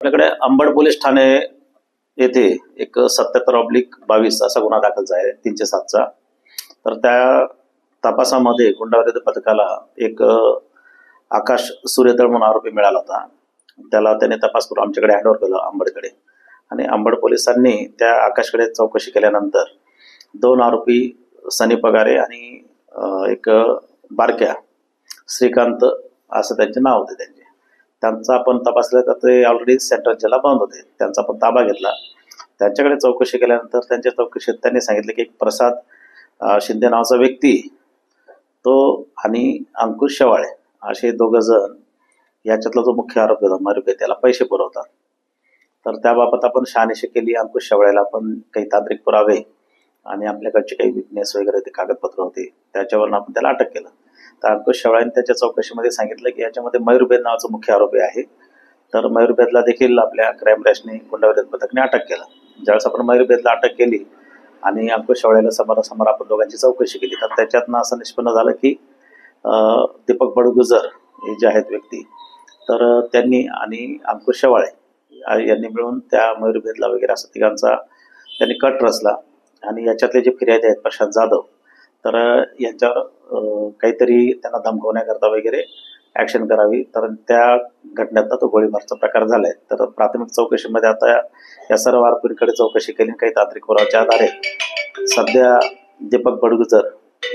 आपल्याकडे अंबड पोलीस ठाणे येथे एक 77/22 असा गुन्हा दाखल आहे 307चा। तर त्या तपासामध्ये गुंडाविरोधी पथकाला एक आकाश सूर्यदळ म्हणून आरोपी मिळाला होता। त्याला त्याने तपास करून आमच्याकडे हँडओव्हर केलं अंबडकडे, आणि अंबड पोलिसांनी त्या आकाशकडे चौकशी केल्यानंतर 2 आरोपी सनी पगारे आणि एक बारक्या श्रीकांत असं त्यांचे नाव होते। त्यांचा आपण तपासलं तर ते ऑलरेडी सेंट्रल जेलला बंद होते। त्यांचा आपण ताबा घेतला। त्यांच्याकडे चौकशी केल्यानंतर त्यांच्या चौकशीत त्यांनी सांगितले की एक प्रसाद शिंदे नावाचा व्यक्ती तो आणि अंकुश शेवाळे असे 2 जण याच्यातला जो मुख्य आरोपी होता मरुपे त्याला पैसे पुरवतात। तर त्याबाबत आपण शहानिशा केली। अंकुश शेवाळेला आपण काही तांत्रिक पुरावे आणि आपल्याकडचे काही विटनेस वगैरे ते कागदपत्र होते त्याच्यावरून आपण त्याला अटक केलं। तर अंकुश शेवाळेने त्याच्या चौकशीमध्ये सांगितलं की याच्यामध्ये मयूरभेद नावाचा मुख्य आरोपी आहे। तर मयूरभेदला देखील आपल्या क्राईम ब्रँचने गुंडाविरोधी पथकने अटक केलं। ज्यावेळेस आपण मयूरभेदला अटक केली आणि अंकुश शेवाळेला समोरासमोर आपण दोघांची चौकशी केली तर त्याच्यातनं असं निष्पन्न झालं की दीपक बडगुजर हे जे आहेत व्यक्ती तर त्यांनी आणि अंकुश शेवाळे यांनी मिळून त्या मयूरभेदला वगैरे असं तिघांचा त्यांनी कट रचला। आणि याच्यातले जे फिर्यादी आहेत प्रशांत जाधव तर यांच्यावर काहीतरी त्यांना धमकवण्याकरता वगैरे ॲक्शन करावी, तर त्या घटनेतनं तो गोळीबारचा प्रकार झालाय। तर प्राथमिक चौकशीमध्ये आता या सर्व आरोपींकडे चौकशी केली, काही तांत्रिक पुराव्याच्या आधारे सध्या दीपक बडगुजर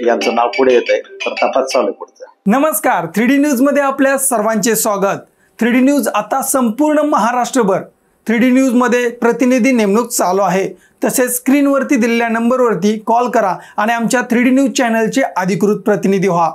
यांचं नाव पुढे येत आहे। तर तपास चालू आहे पुढचा। नमस्कार, 3D न्यूज मध्ये आपल्या सर्वांचे स्वागत। 3D न्यूज आता संपूर्ण महाराष्ट्रभर 3D न्यूज मध्ये प्रतिनिधी नेमणूक चालू आहे। तसेच स्क्रीनवरती दिलेल्या नंबरवरती कॉल करा आणि आमच्या 3D न्यूज चॅनलचे अधिकृत प्रतिनिधी व्हा।